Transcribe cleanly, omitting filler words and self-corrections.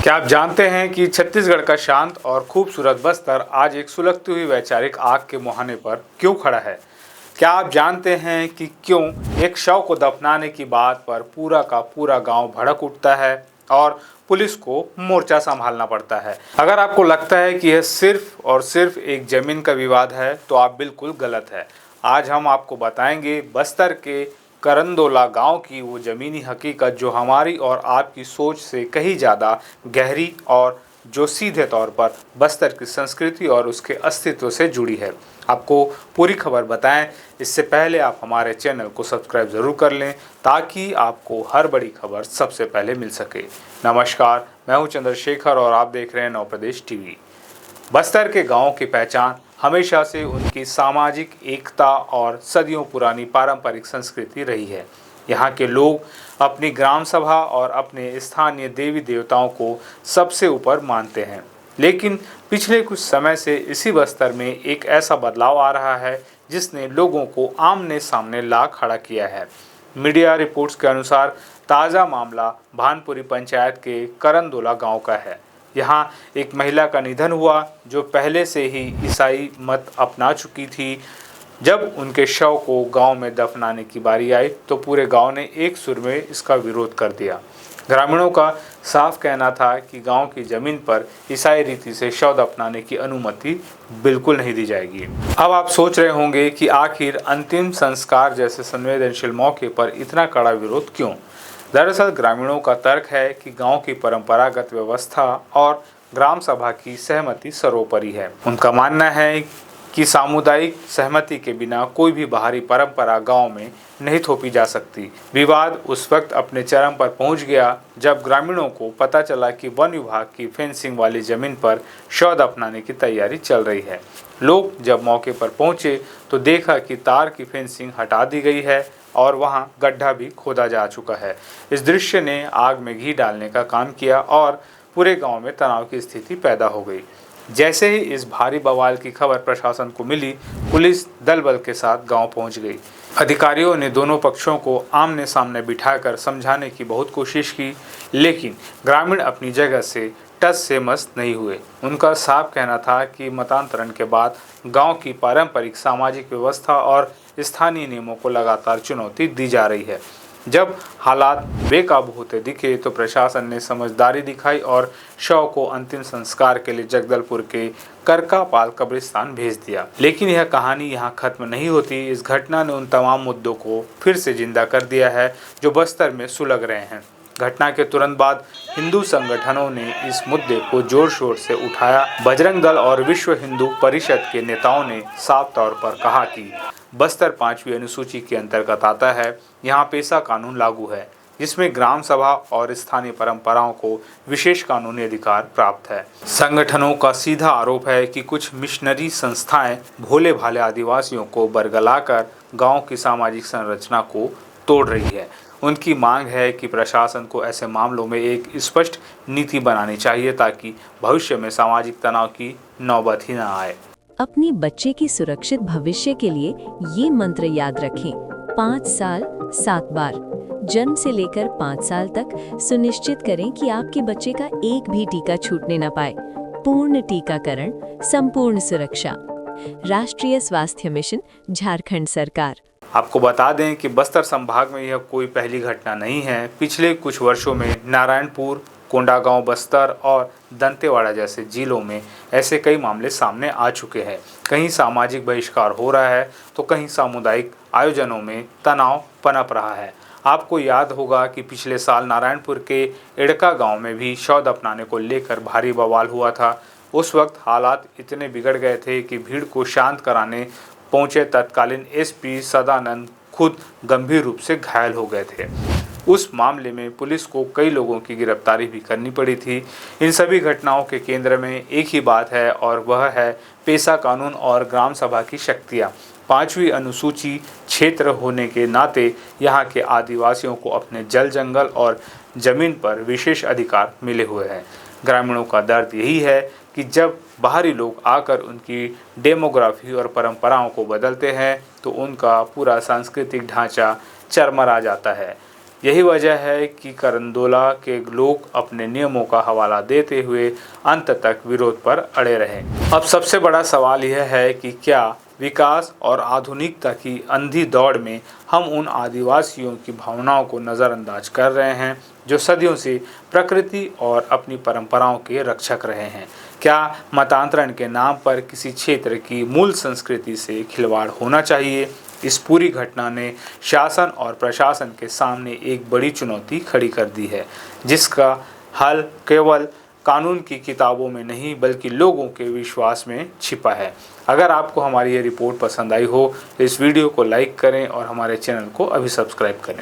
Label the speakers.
Speaker 1: क्या आप जानते हैं कि छत्तीसगढ़ का शांत और खूबसूरत बस्तर आज एक सुलगती हुई वैचारिक आग के मुहाने पर क्यों खड़ा है? क्या आप जानते हैं कि क्यों एक शव को दफनाने की बात पर पूरा का पूरा गांव भड़क उठता है और पुलिस को मोर्चा संभालना पड़ता है? अगर आपको लगता है कि यह सिर्फ और सिर्फ एक जमीन का विवाद है, तो आप बिल्कुल गलत है। आज हम आपको बताएंगे बस्तर के करंदोला गांव की वो ज़मीनी हकीकत जो हमारी और आपकी सोच से कहीं ज़्यादा गहरी और जो सीधे तौर पर बस्तर की संस्कृति और उसके अस्तित्व से जुड़ी है। आपको पूरी खबर बताएं इससे पहले आप हमारे चैनल को सब्सक्राइब ज़रूर कर लें ताकि आपको हर बड़ी खबर सबसे पहले मिल सके। नमस्कार, मैं हूं चंद्रशेखर और आप देख रहे हैं नव प्रदेश टीवी। बस्तर के गांवों की पहचान हमेशा से उनकी सामाजिक एकता और सदियों पुरानी पारंपरिक संस्कृति रही है। यहाँ के लोग अपनी ग्राम सभा और अपने स्थानीय देवी देवताओं को सबसे ऊपर मानते हैं। लेकिन पिछले कुछ समय से इसी बस्तर में एक ऐसा बदलाव आ रहा है जिसने लोगों को आमने सामने ला खड़ा किया है। मीडिया रिपोर्ट्स के अनुसार ताज़ा मामला भानपुरी पंचायत के करंदोला गांव का है। यहाँ एक महिला का निधन हुआ जो पहले से ही ईसाई मत अपना चुकी थी। जब उनके शव को गांव में दफनाने की बारी आई तो पूरे गांव ने एक सुर में इसका विरोध कर दिया। ग्रामीणों का साफ कहना था कि गांव की जमीन पर ईसाई रीति से शव दफनाने की अनुमति बिल्कुल नहीं दी जाएगी। अब आप सोच रहे होंगे कि आखिर अंतिम संस्कार जैसे संवेदनशील मौके पर इतना कड़ा विरोध क्यों? दरअसल ग्रामीणों का तर्क है कि गांव की परंपरागत व्यवस्था और ग्राम सभा की सहमति सर्वोपरि है। उनका मानना है कि सामुदायिक सहमति के बिना कोई भी बाहरी परंपरा गांव में नहीं थोपी जा सकती। विवाद उस वक्त अपने चरम पर पहुंच गया जब ग्रामीणों को पता चला कि वन विभाग की फेंसिंग वाली जमीन पर शव दफनाने की तैयारी चल रही है। लोग जब मौके पर पहुंचे तो देखा कि तार की फेंसिंग हटा दी गई है और वहां गड्ढा भी खोदा जा चुका है। इस दृश्य ने आग में घी डालने का काम किया और पूरे गांव में तनाव की स्थिति पैदा हो गई। जैसे ही इस भारी बवाल की खबर प्रशासन को मिली, पुलिस दल बल के साथ गांव पहुंच गई। अधिकारियों ने दोनों पक्षों को आमने सामने बिठाकर समझाने की बहुत कोशिश की, लेकिन ग्रामीण अपनी जगह से टस से मस नहीं हुए। उनका साफ कहना था कि मतांतरण के बाद गांव की पारंपरिक सामाजिक व्यवस्था और स्थानीय नियमों को लगातार चुनौती दी जा रही है। जब हालात बेकाबू होते दिखे तो प्रशासन ने समझदारी दिखाई और शव को अंतिम संस्कार के लिए जगदलपुर के करकापाल कब्रिस्तान भेज दिया। लेकिन यह कहानी यहाँ खत्म नहीं होती। इस घटना ने उन तमाम मुद्दों को फिर से जिंदा कर दिया है जो बस्तर में सुलग रहे हैं। घटना के तुरंत बाद हिंदू संगठनों ने इस मुद्दे को जोर शोर से उठाया। बजरंग दल और विश्व हिंदू परिषद के नेताओं ने साफ तौर पर कहा कि बस्तर 5वीं अनुसूची के अंतर्गत आता है। यहाँ पेशा कानून लागू है जिसमें ग्राम सभा और स्थानीय परंपराओं को विशेष कानूनी अधिकार प्राप्त है। संगठनों का सीधा आरोप है कि कुछ मिशनरी संस्थाएं भोले भाले आदिवासियों को बरगलाकर गांव की सामाजिक संरचना को तोड़ रही है। उनकी मांग है कि प्रशासन को ऐसे मामलों में एक स्पष्ट नीति बनानी चाहिए ताकि भविष्य में सामाजिक तनाव की नौबत ही न आए।
Speaker 2: अपनी बच्चे की सुरक्षित भविष्य के लिए ये मंत्र याद रखें। 5 साल 7 बार। जन्म से लेकर 5 साल तक सुनिश्चित करें कि आपके बच्चे का एक भी टीका छूटने न पाए। पूर्ण टीकाकरण, संपूर्ण सुरक्षा। राष्ट्रीय स्वास्थ्य मिशन, झारखंड सरकार।
Speaker 1: आपको बता दें कि बस्तर संभाग में यह कोई पहली घटना नहीं है। पिछले कुछ वर्षों में नारायणपुर, कोंडागांव बस्तर और दंतेवाड़ा जैसे जिलों में ऐसे कई मामले सामने आ चुके हैं। कहीं सामाजिक बहिष्कार हो रहा है तो कहीं सामुदायिक आयोजनों में तनाव पनप रहा है। आपको याद होगा कि पिछले साल नारायणपुर के एड़का गांव में भी शव दफनाने को लेकर भारी बवाल हुआ था। उस वक्त हालात इतने बिगड़ गए थे कि भीड़ को शांत कराने पहुंचे तत्कालीन एसपी सदानंद खुद गंभीर रूप से घायल हो गए थे। उस मामले में पुलिस को कई लोगों की गिरफ्तारी भी करनी पड़ी थी। इन सभी घटनाओं के केंद्र में एक ही बात है और वह है पेशा कानून और ग्राम सभा की शक्तियाँ। 5वीं अनुसूची क्षेत्र होने के नाते यहाँ के आदिवासियों को अपने जल जंगल और जमीन पर विशेष अधिकार मिले हुए हैं। ग्रामीणों का दर्द यही है कि जब बाहरी लोग आकर उनकी डेमोग्राफी और परंपराओं को बदलते हैं तो उनका पूरा सांस्कृतिक ढांचा चरमरा जाता है। यही वजह है कि करंदोला के लोग अपने नियमों का हवाला देते हुए अंत तक विरोध पर अड़े रहे। अब सबसे बड़ा सवाल यह है कि क्या विकास और आधुनिकता की अंधी दौड़ में हम उन आदिवासियों की भावनाओं को नज़रअंदाज कर रहे हैं जो सदियों से प्रकृति और अपनी परंपराओं के रक्षक रहे हैं। क्या मतांतरण के नाम पर किसी क्षेत्र की मूल संस्कृति से खिलवाड़ होना चाहिए? इस पूरी घटना ने शासन और प्रशासन के सामने एक बड़ी चुनौती खड़ी कर दी है, जिसका हल केवल कानून की किताबों में नहीं बल्कि लोगों के विश्वास में छिपा है। अगर आपको हमारी ये रिपोर्ट पसंद आई हो तो इस वीडियो को लाइक करें और हमारे चैनल को अभी सब्सक्राइब करें।